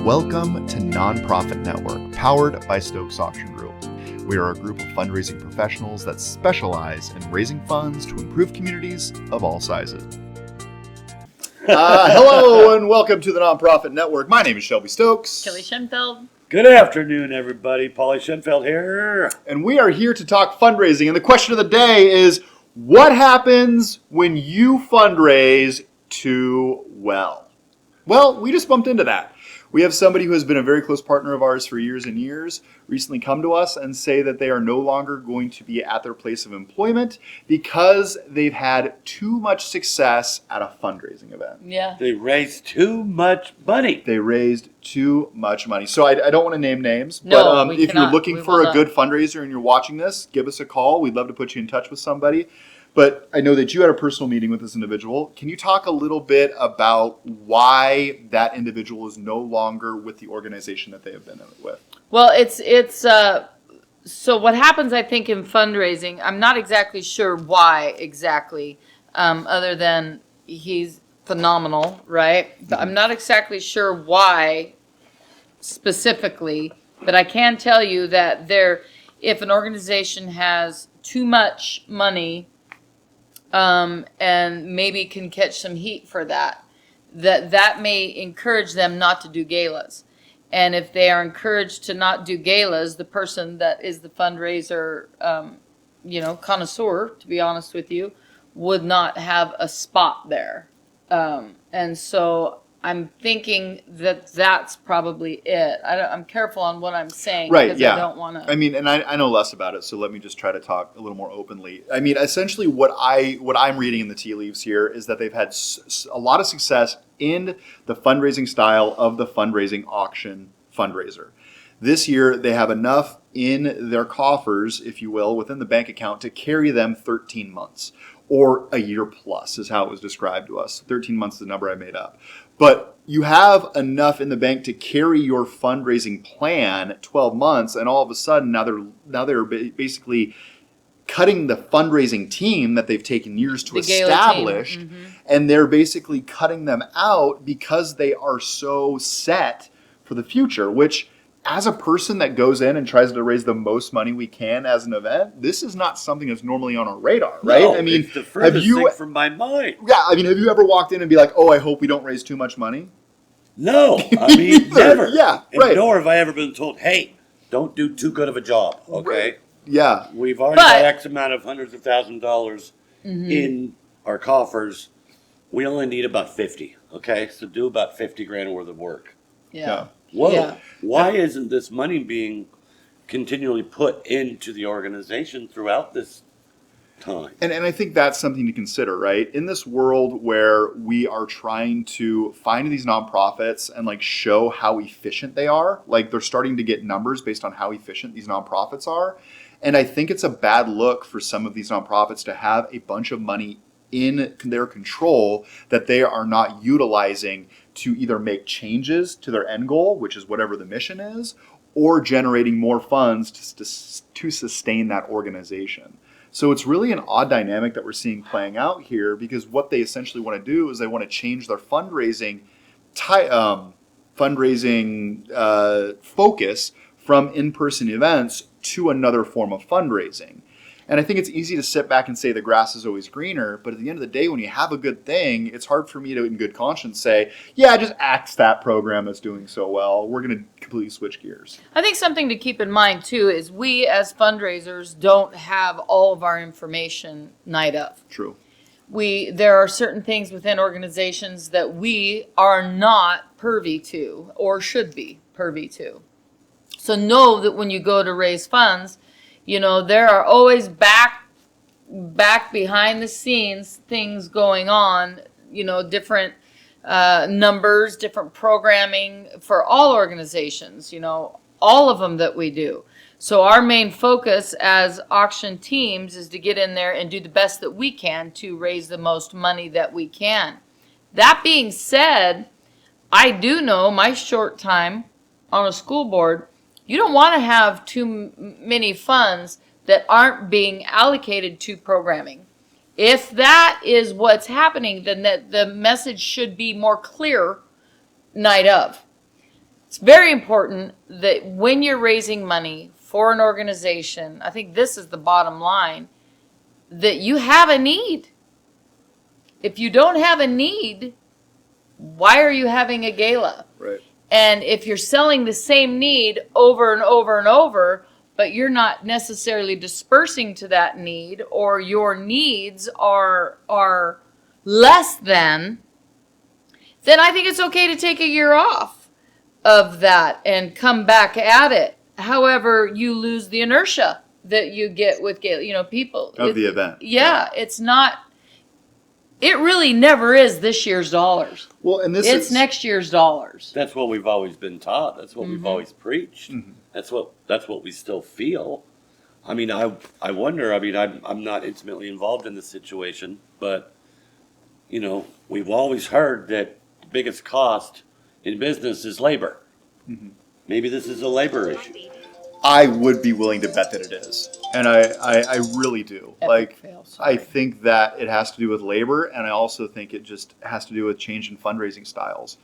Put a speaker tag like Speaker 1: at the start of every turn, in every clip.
Speaker 1: Welcome to Nonprofit Network, powered by Stokes Auction Group. We are a group of fundraising professionals that specialize in raising funds to improve communities of all sizes. Hello and welcome to the Nonprofit Network. My name is Shelby Stokes.
Speaker 2: Kelly Schenfeld.
Speaker 3: Good afternoon, everybody. Paulie Schenfeld here.
Speaker 1: And we are here to talk fundraising. And the question of the day is, what happens when you fundraise too well? Well, we just bumped into that. We have somebody who has been a very close partner of ours for years and years recently come to us and say that they are no longer going to be at their place of employment because they've had too much success at a fundraising event.
Speaker 2: Yeah.
Speaker 3: They raised too much money.
Speaker 1: They raised too much money. So I don't want to name names,
Speaker 2: No,
Speaker 1: but
Speaker 2: we
Speaker 1: if
Speaker 2: cannot.
Speaker 1: you're looking for a good fundraiser and you're watching this, give us a call. We'd love to put you in touch with somebody. But I know that you had a personal meeting with this individual. Can you talk a little bit about why that individual is no longer with the organization that they have been with?
Speaker 2: Well, so what happens, I think, in fundraising, I'm not exactly sure why exactly, other than he's phenomenal, right? But I'm not exactly sure why specifically, but I can tell you that if an organization has too much money, and maybe can catch some heat for that may encourage them not to do galas. And if they are encouraged to not do galas, the person that is the fundraiser, connoisseur, to be honest with you, would not have a spot there. And so I'm thinking that that's probably it. I'm careful on what I'm saying,
Speaker 1: right,
Speaker 2: because
Speaker 1: yeah.
Speaker 2: I don't want to.
Speaker 1: I mean, and I know less about it, so let me just try to talk a little more openly. I mean, essentially what I'm reading in the tea leaves here is that they've had a lot of success in the fundraising style of the fundraising auction fundraiser. This year, they have enough in their coffers, if you will, within the bank account to carry them 13 months. Or a year plus is how it was described to us. 13 months is the number I made up. But you have enough in the bank to carry your fundraising plan 12 months, and all of a sudden now they're basically cutting the fundraising team that they've taken years to establish, and they're basically cutting them out because they are so set for the future, which as a person that goes in and tries to raise the most money we can as an event, this is not something that's normally on our radar, right?
Speaker 3: No,
Speaker 1: I mean,
Speaker 3: it's the furthest thing from my mind.
Speaker 1: Yeah, I mean, have you ever walked in and be like, "Oh, I hope we don't raise too much money"?
Speaker 3: No, I mean, never.
Speaker 1: Yeah,
Speaker 3: and
Speaker 1: right.
Speaker 3: Nor have I ever been told, "Hey, don't do too good of a job." Okay.
Speaker 1: Right. Yeah.
Speaker 3: We've already got X amount of hundreds of $1,000s in our coffers. We only need about 50. Okay, so do about 50 grand worth of work.
Speaker 2: Yeah.
Speaker 3: Whoa.
Speaker 2: Yeah.
Speaker 3: Why isn't this money being continually put into the organization throughout this time?
Speaker 1: And I think that's something to consider, right? In this world where we are trying to find these nonprofits and like show how efficient they are, like they're starting to get numbers based on how efficient these nonprofits are. And I think it's a bad look for some of these nonprofits to have a bunch of money in their control that they are not utilizing to either make changes to their end goal, which is whatever the mission is, or generating more funds to sustain that organization. So it's really an odd dynamic that we're seeing playing out here, because what they essentially want to do is they want to change their fundraising focus from in-person events to another form of fundraising. And I think it's easy to sit back and say the grass is always greener, but at the end of the day, when you have a good thing, it's hard for me to, in good conscience, say, yeah, just axe that program that's doing so well. We're going to completely switch gears.
Speaker 2: I think something to keep in mind, too, is we as fundraisers don't have all of our information night of.
Speaker 1: True.
Speaker 2: There are certain things within organizations that we are not privy to or should be privy to. So know that when you go to raise funds, there are always back behind the scenes things going on, different numbers, different programming for all organizations, all of them that we do. So our main focus as auction teams is to get in there and do the best that we can to raise the most money that we can. That being said, I do know my short time on a school board, you don't want to have too many funds that aren't being allocated to programming. If that is what's happening, then the message should be more clear night of. It's very important that when you're raising money for an organization, I think this is the bottom line, that you have a need. If you don't have a need, why are you having a gala?
Speaker 1: Right.
Speaker 2: And if you're selling the same need over and over and over, but you're not necessarily dispersing to that need, or your needs are less than, then I think it's okay to take a year off of that and come back at it. However, you lose the inertia that you get with people
Speaker 1: Of the event.
Speaker 2: Yeah, it's not. It really never is this year's dollars.
Speaker 1: Well, and
Speaker 2: It's next year's dollars.
Speaker 3: That's what we've always been taught. That's what we've always preached. That's what we still feel. I mean, I wonder. I mean, I'm not intimately involved in this situation, but we've always heard that the biggest cost in business is labor. Maybe this is a labor issue.
Speaker 1: I would be willing to bet that it is. And I really do.
Speaker 2: Epic fail, sorry.
Speaker 1: I think that it has to do with labor, and I also think it just has to do with change in fundraising styles.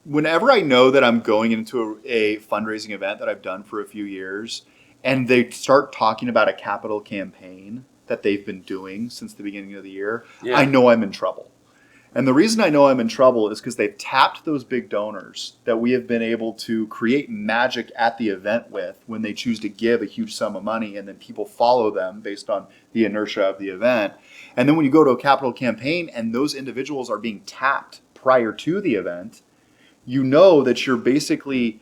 Speaker 1: Whenever I know that I'm going into a fundraising event that I've done for a few years, and they start talking about a capital campaign that they've been doing since the beginning of the year,
Speaker 3: Yeah.
Speaker 1: I know I'm in trouble. And the reason I know I'm in trouble is because they've tapped those big donors that we have been able to create magic at the event with when they choose to give a huge sum of money, and then people follow them based on the inertia of the event. And then when you go to a capital campaign and those individuals are being tapped prior to the event, you know that you're basically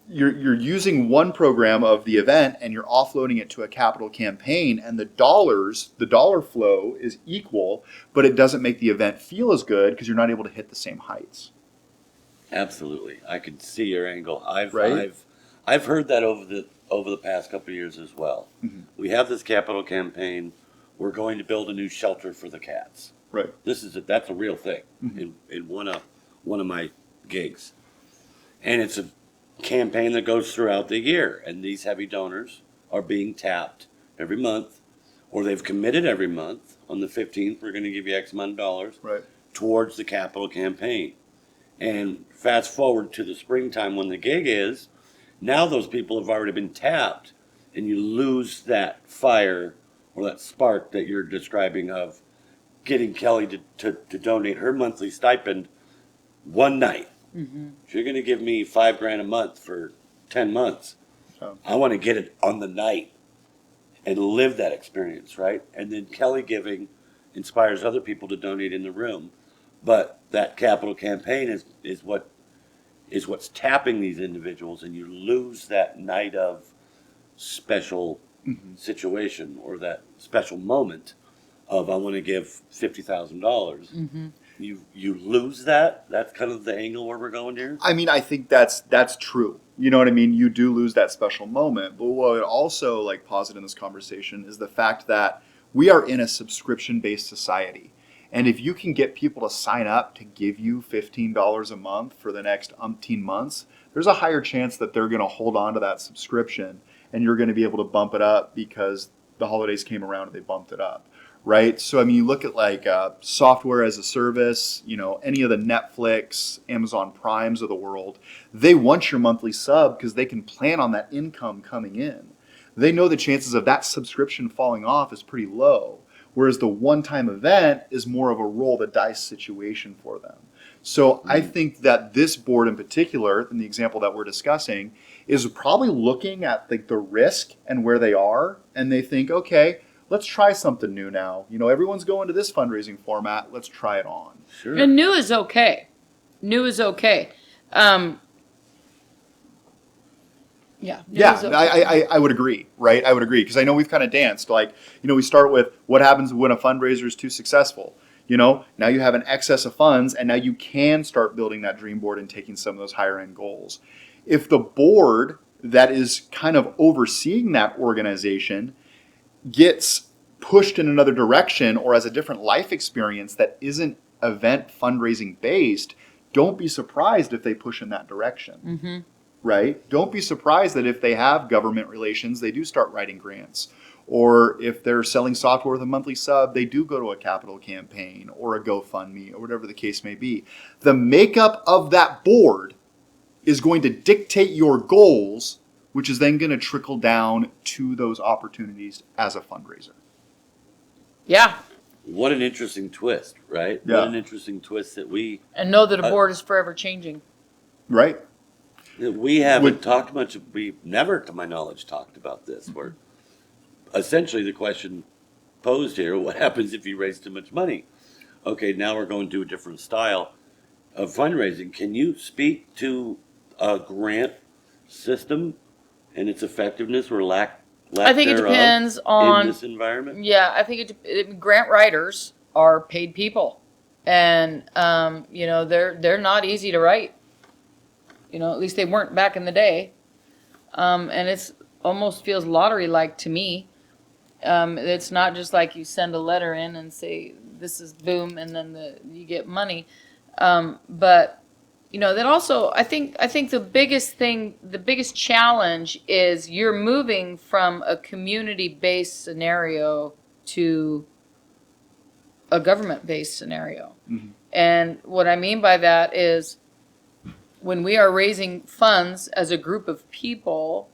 Speaker 1: you're using one program of the event and you're offloading it to a capital campaign, and the dollar flow is equal, but it doesn't make the event feel as good because you're not able to hit the same heights.
Speaker 3: Absolutely, I can see your angle.
Speaker 1: Right?
Speaker 3: I've heard that over the past couple of years as well. We have this capital campaign. We're going to build a new shelter for the cats.
Speaker 1: Right.
Speaker 3: That's a real thing in one of my gigs, and it's a campaign that goes throughout the year, and these heavy donors are being tapped every month, or they've committed every month. On the 15th, we're going to give you X amount of dollars
Speaker 1: Right.
Speaker 3: towards the capital campaign. And fast forward to the springtime when the gig is, now those people have already been tapped, and you lose that fire or that spark that you're describing of getting Kelly to donate her monthly stipend one night. If you're going to give me $5,000 a month for 10 months,
Speaker 1: Oh.
Speaker 3: I want to get it on the night and live that experience, right? And then Kelly giving inspires other people to donate in the room. But that capital campaign is what's tapping these individuals, and you lose that night of special situation or that special moment of I want to give $50,000. You lose that. That's kind of the angle where we're going here.
Speaker 1: I mean, I think that's true. You know what I mean? You do lose that special moment. But what I would also posit in this conversation is the fact that we are in a subscription-based society. And if you can get people to sign up to give you $15 a month for the next umpteen months, there's a higher chance that they're going to hold on to that subscription, and you're going to be able to bump it up because the holidays came around and they bumped it up. Right. So, I mean, you look at software as a service, any of the Netflix, Amazon Primes of the world, they want your monthly sub because they can plan on that income coming in. They know the chances of that subscription falling off is pretty low, whereas the one-time event is more of a roll the dice situation for them. So I think that this board in particular, in the example that we're discussing, is probably looking at the risk and where they are, and they think, okay, let's try something new now. Everyone's going to this fundraising format. Let's try it on.
Speaker 3: Sure.
Speaker 2: And new is okay. New is okay.
Speaker 1: I would agree, right? I would agree because I know we've kind of danced. We start with what happens when a fundraiser is too successful. Now you have an excess of funds, and now you can start building that dream board and taking some of those higher end goals. If the board that is kind of overseeing that organization gets pushed in another direction or has a different life experience that isn't event fundraising based, don't be surprised if they push in that direction. Right? Don't be surprised that if they have government relations, they do start writing grants. Or if they're selling software with a monthly sub, they do go to a capital campaign or a GoFundMe or whatever the case may be. The makeup of that board is going to dictate your goals, which is then going to trickle down to those opportunities as a fundraiser.
Speaker 2: Yeah.
Speaker 3: What an interesting twist, right?
Speaker 1: Yeah.
Speaker 3: What an interesting twist that we
Speaker 2: And know that a board is forever changing.
Speaker 1: Right?
Speaker 3: haven't talked much. We've never, to my knowledge, talked about this. Where essentially the question posed here: what happens if you raise too much money? Okay, now we're going to a different style of fundraising. Can you speak to a grant system and its effectiveness or lack
Speaker 2: I think it
Speaker 3: thereof
Speaker 2: depends
Speaker 3: in
Speaker 2: on,
Speaker 3: this environment?
Speaker 2: yeah, I think grant writers are paid people. And, they're not easy to write. At least they weren't back in the day. And it's almost feels lottery-like to me. It's not just like you send a letter in and say, this is boom, and then you get money. But that also, I think the biggest challenge is you're moving from a community-based scenario to a government-based scenario.
Speaker 1: Mm-hmm.
Speaker 2: And what I mean by that is when we are raising funds as a group of people,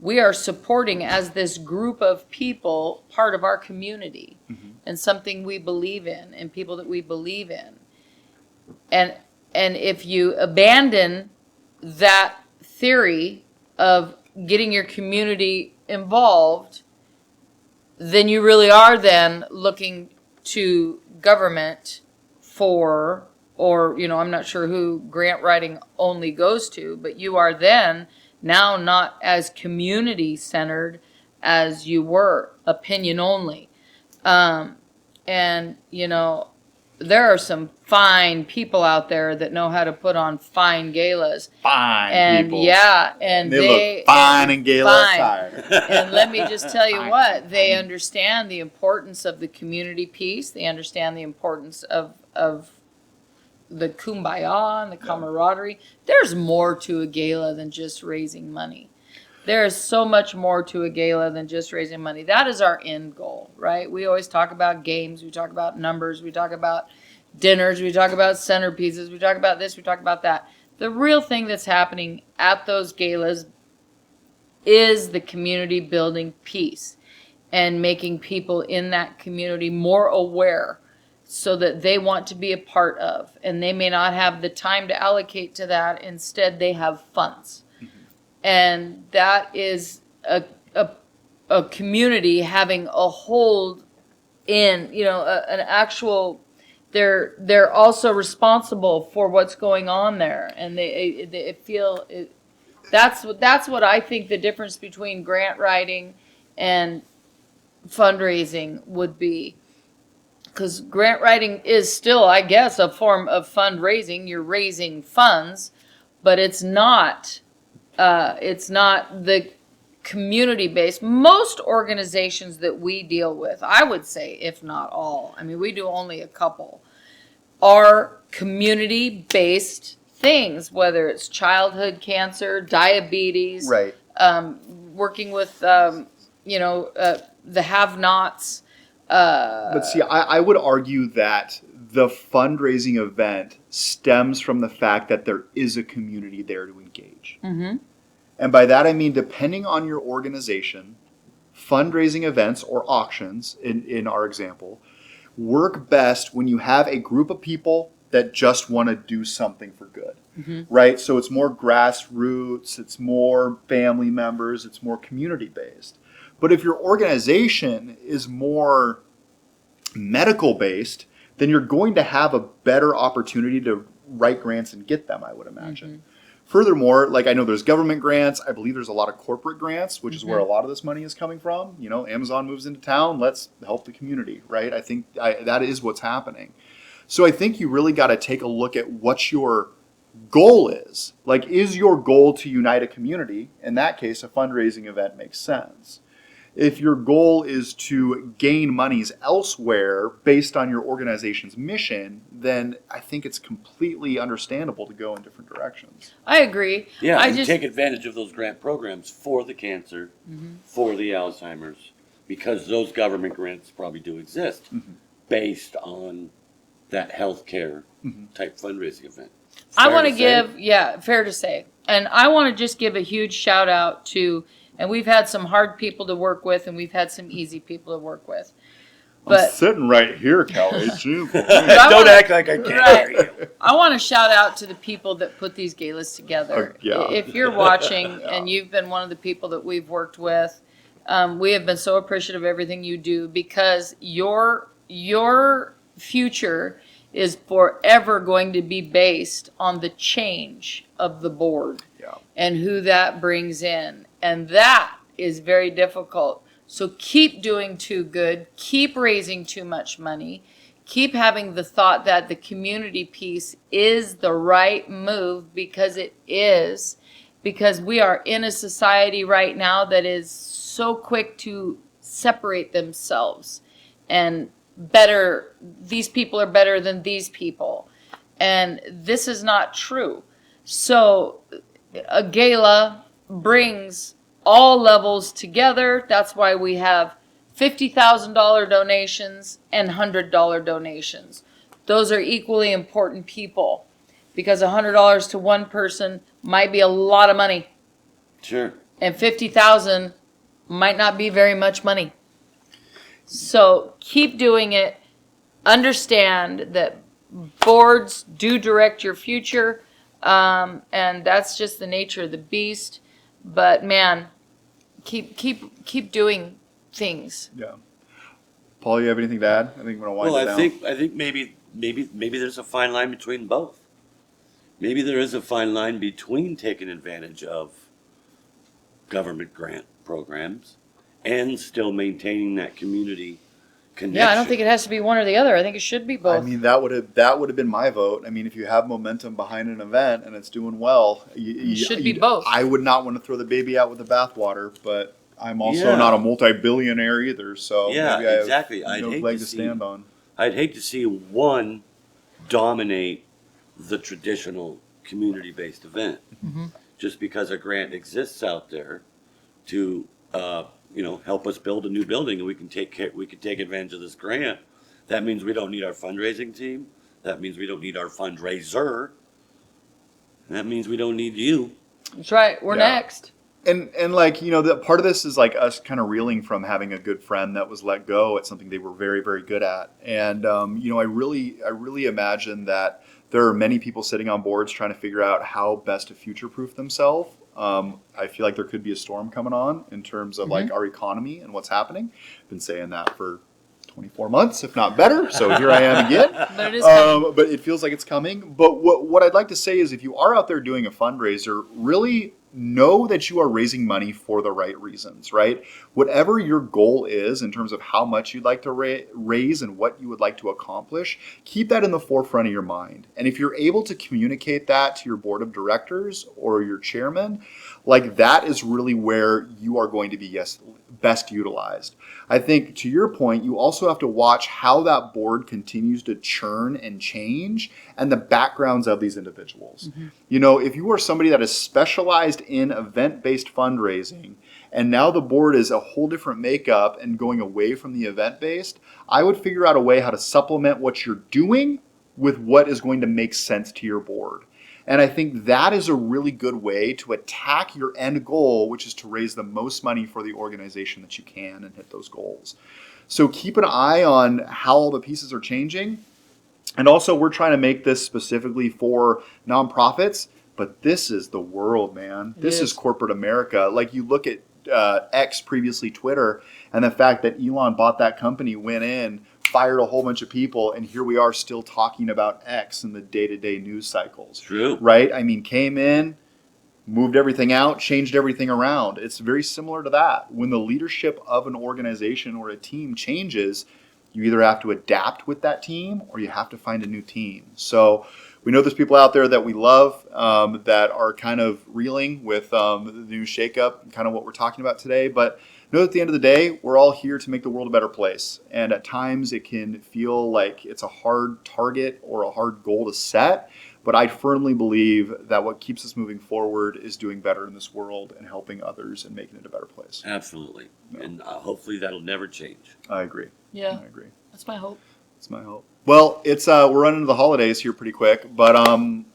Speaker 2: we are supporting as this group of people part of our community and something we believe in and people that we believe in. And if you abandon that theory of getting your community involved, then you really are then looking to government for, or, I'm not sure who grant writing only goes to, but you are then now not as community centered as you were, opinion only. And, there are some fine people out there that know how to put on fine galas.
Speaker 1: Fine
Speaker 2: And
Speaker 1: people.
Speaker 2: yeah, and
Speaker 1: they look fine in gala attire.
Speaker 2: And let me just tell you
Speaker 1: Fine.
Speaker 2: what, they understand the importance of the community piece. They understand the importance of the kumbaya and the camaraderie. There's more to a gala than just raising money. There is so much more to a gala than just raising money. That is our end goal, right? We always talk about games, we talk about numbers, we talk about dinners, we talk about centerpieces, we talk about this, we talk about that. The real thing that's happening at those galas is the community building piece and making people in that community more aware so that they want to be a part of. And they may not have the time to allocate to that. Instead, they have funds. And that is a community having a hold in, an actual, they're also responsible for what's going on there. And they feel, that's what I think the difference between grant writing and fundraising would be. Because grant writing is still, I guess, a form of fundraising. You're raising funds, but it's not the community-based. Most organizations that we deal with, I would say, if not all, I mean, we do only a couple, are community-based things, whether it's childhood cancer, diabetes,
Speaker 1: Right.
Speaker 2: Working with, the have-nots.
Speaker 1: But see, I would argue that the fundraising event stems from the fact that there is a community there to engage.
Speaker 2: Mm-hmm.
Speaker 1: And by that I mean, depending on your organization, fundraising events or auctions, in our example, work best when you have a group of people that just want to do something for good, right? So it's more grassroots, it's more family members, it's more community-based. But if your organization is more medical-based, then you're going to have a better opportunity to write grants and get them, I would imagine. Furthermore, like I know there's government grants. I believe there's a lot of corporate grants, which is where a lot of this money is coming from. Amazon moves into town. Let's help the community, right? I think that is what's happening. So I think you really got to take a look at what your goal is. Like, is your goal to unite a community? In that case, a fundraising event makes sense. If your goal is to gain monies elsewhere based on your organization's mission, then I think it's completely understandable to go in different directions.
Speaker 2: I agree.
Speaker 3: Yeah, and take advantage of those grant programs for the cancer, for the Alzheimer's, because those government grants probably do exist based on that healthcare type fundraising event.
Speaker 2: I want to
Speaker 3: Fair to say?
Speaker 2: fair to say. And I want to just give a huge shout out to, and we've had some hard people to work with, and we've had some easy people to work with.
Speaker 1: I'm
Speaker 2: But
Speaker 1: sitting right here, Kelly. Jeez.
Speaker 2: I
Speaker 3: Don't
Speaker 2: wanna-
Speaker 3: act like I can't
Speaker 2: Right.
Speaker 3: hear you.
Speaker 2: I want to shout out to the people that put these galas together.
Speaker 1: Yeah.
Speaker 2: If you're watching and you've been one of the people that we've worked with, we have been so appreciative of everything you do, because your future is forever going to be based on the change of the board
Speaker 1: Yeah.
Speaker 2: and who that brings in. And that is very difficult. So keep doing too good, keep raising too much money, keep having the thought that the community piece is the right move, because it is, because we are in a society right now that is so quick to separate themselves and better, these people are better than these people. And this is not true. So a gala brings all levels together. That's why we have $50,000 donations and $100 donations. Those are equally important people, because $100 to one person might be a lot of money,
Speaker 3: Sure.
Speaker 2: and 50,000 might not be very much money. So keep doing it. Understand that boards do direct your future, and that's just the nature of the beast. But man, keep doing things.
Speaker 1: Yeah. Paul, you have anything to add? I think we're gonna wind
Speaker 3: Well,
Speaker 1: it down.
Speaker 3: I think maybe there's a fine line between both. Maybe there is a fine line between taking advantage of government grant programs and still maintaining that community connection.
Speaker 2: Yeah, I don't think it has to be one or the other. I think it should be both.
Speaker 1: I mean, that would have been my vote. I mean, if you have momentum behind an event and it's doing well,
Speaker 2: It should be both.
Speaker 1: I would not want to throw the baby out with the bathwater, but I'm also
Speaker 3: Yeah.
Speaker 1: not a multi-billionaire either, so
Speaker 3: Yeah,
Speaker 1: maybe I have
Speaker 3: exactly. I'd
Speaker 1: no
Speaker 3: hate
Speaker 1: leg
Speaker 3: to
Speaker 1: to
Speaker 3: see-
Speaker 1: stand on.
Speaker 3: I'd hate to see one dominate the traditional community-based event, just because a grant exists out there to, help us build a new building, and we can take advantage of this grant. That means we don't need our fundraising team. That means we don't need our fundraiser. That means we don't need you.
Speaker 2: That's right. We're
Speaker 1: Yeah.
Speaker 2: next.
Speaker 1: And like, the part of this is like us kind of reeling from having a good friend that was let go at something they were very, very good at. And I really imagine that there are many people sitting on boards trying to figure out how best to future-proof themselves. I feel like there could be a storm coming on in terms of like our economy and what's happening. Been saying that for 24 months, if not better. So here I am again.
Speaker 2: But it is coming.
Speaker 1: But it feels like it's coming. But what I'd like to say is, if you are out there doing a fundraiser, really know that you are raising money for the right reasons, right? Whatever your goal is in terms of how much you'd like to raise and what you would like to accomplish, keep that in the forefront of your mind. And if you're able to communicate that to your board of directors or your chairman, like that is really where you are going to be best utilized. I think, to your point, you also have to watch how that board continues to churn and change and the backgrounds of these individuals. If you are somebody that is specialized in event-based fundraising and now the board is a whole different makeup and going away from the event-based, I would figure out a way how to supplement what you're doing with what is going to make sense to your board. And I think that is a really good way to attack your end goal, which is to raise the most money for the organization that you can and hit those goals. So keep an eye on how all the pieces are changing. And also, we're trying to make this specifically for nonprofits, but this is the world, man. This is corporate America. Like, you look at X, previously Twitter, and the fact that Elon bought that company, went in, fired a whole bunch of people, and here we are still talking about X in the day-to-day news cycles.
Speaker 3: True.
Speaker 1: Right? I mean, came in, moved everything out, changed everything around. It's very similar to that. When the leadership of an organization or a team changes, you either have to adapt with that team or you have to find a new team. So we know there's people out there that we love that are kind of reeling with the new shakeup, kind of what we're talking about today. But know that at the end of the day, we're all here to make the world a better place. And at times it can feel like it's a hard target or a hard goal to set. But I firmly believe that what keeps us moving forward is doing better in this world and helping others and making it a better place.
Speaker 3: Absolutely. And hopefully that'll never change.
Speaker 1: I agree.
Speaker 2: Yeah,
Speaker 1: I agree.
Speaker 2: that's my hope.
Speaker 1: That's my hope. Well, it's we're running into the holidays here pretty quick, but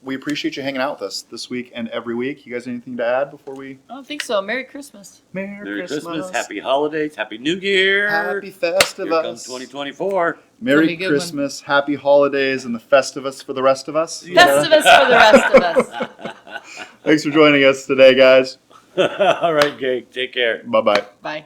Speaker 1: we appreciate you hanging out with us this week and every week. You guys, anything to add before we?
Speaker 2: I don't think so. Merry Christmas.
Speaker 3: Merry Christmas, Happy Holidays, Happy New Year.
Speaker 1: Happy Festivus.
Speaker 3: Here comes 2024.
Speaker 1: Merry
Speaker 2: It'll be a good
Speaker 1: Christmas, Happy Holidays, and the Festivus for the rest of us.
Speaker 2: Festivus for the rest of us.
Speaker 1: Thanks for joining us today, guys.
Speaker 3: All right, Jake. Take care.
Speaker 1: Bye-bye.
Speaker 2: Bye.